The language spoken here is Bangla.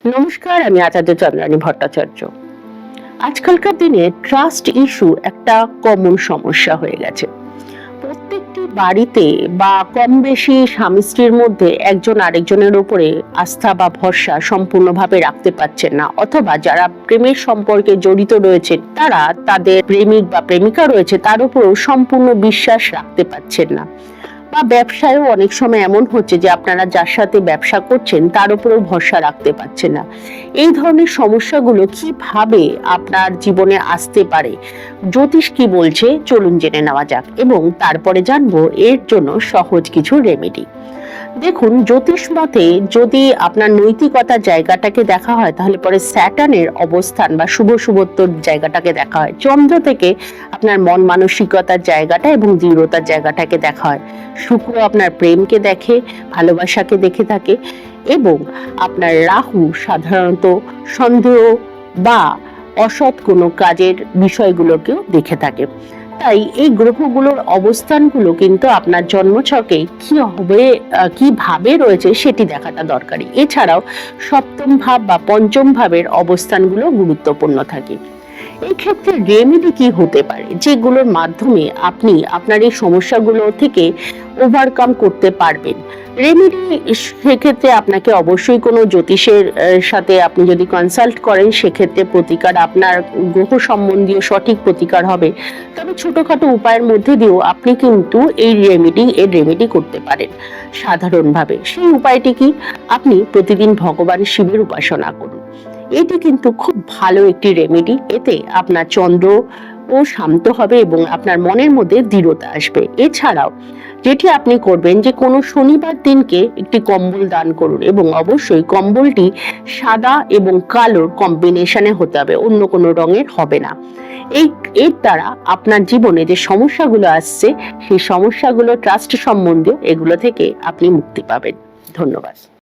নমস্কার, আমি আচার্য চন্দ্রানী ভট্টাচার্য। আজকালকার দিনে ট্রাস্ট ইস্যু একটা কমন সমস্যা হয়ে গেছে। প্রত্যেকটি বাড়িতে বা কম বেশি স্বামী স্ত্রীর মধ্যে একজন আরেকজনের উপরে আস্থা বা ভরসা সম্পূর্ণভাবে রাখতে পারছেন না, অথবা যারা প্রেমের সম্পর্কে জড়িত রয়েছেন তারা তাদের প্রেমিক বা প্রেমিকা রয়েছে তার উপরেও সম্পূর্ণ বিশ্বাস রাখতে পারছেন না। বা ব্যবসায়ও অনেক সময় এমন হচ্ছে যে আপনারা যার সাথে ব্যবসা করছেন তার উপরেও ভরসা রাখতে পারছেন না। এই ধরনের সমস্যাগুলো কিভাবে আপনার জীবনে আসতে পারে, জ্যোতিষ কি বলছে চলুন জেনে নেওয়া যাক, এবং তারপরে জানবো এর জন্য সহজ কিছু রেমেডি। দেখুন, জ্যোতিষ মতে যদি আপনার নৈতিকতার জায়গাটাকে দেখা হয় তাহলে পরে স্যাটার্নের অবস্থান বা শুভ শুভত্বর জায়গাটাকে দেখা হয়, চন্দ্র থেকে আপনার মন মানসিকতার জায়গাটা এবং দৃঢ়তার জায়গাটাকে দেখা হয়, শুক্র আপনার প্রেমকে দেখে, ভালোবাসাকে দেখে থাকে, এবং আপনার রাহু সাধারণত সন্দেহ বা অসৎ কোনো কাজের বিষয়গুলোকেও দেখে থাকে। তাই এই গ্রহগুলোর অবস্থানগুলো কিন্তু আপনার জন্মছকে কি হবে, কিভাবে রয়েছে সেটি দেখাটা দরকারি। এছাড়াও সপ্তম ভাব বা পঞ্চম ভাবের অবস্থানগুলো গুরুত্বপূর্ণ থাকে। এই ক্ষেত্রে রেমেডি কি হতে পারে যেগুলোর মাধ্যমে আপনি আপনার এই সমস্যাগুলো থেকে ওভারকাম করতে পারবেন? রেমেডি সেক্ষেত্রে আপনাকে অবশ্যই কোনো জ্যোতিষের সাথে আপনি যদি কনসাল্ট করেন সেক্ষেত্রে প্রতিকার আপনার গ্রহ সম্বন্ধীয় সঠিক প্রতিকার হবে। তবে ছোটখাটো উপায়ের মধ্যে দিয়েও আপনি কিন্তু এর রেমেডি করতে পারেন সাধারণভাবে। সেই উপায়টি কি? আপনি প্রতিদিন ভগবান শিবের উপাসনা করুন। এটি কিন্তু খুব ভালো একটি রেমেডি। এতে আপনার চন্দ্র ও শান্ত হবে এবং আপনার মনের মধ্যে দৃঢ়তা আসবে। এছাড়াও যেটি আপনি করবেন যে কোনো শনিবার দিনকে একটি কম্বল দান করুন, এবং অবশ্যই কম্বলটি সাদা এবং কালোর কম্বিনেশনে হতে হবে, অন্য কোনো রঙের হবে না। এর দ্বারা আপনার জীবনে যে সমস্যাগুলো আসছে সেই সমস্যাগুলো ট্রাস্ট সম্বন্ধীয় এগুলো থেকে আপনি মুক্তি পাবেন। ধন্যবাদ।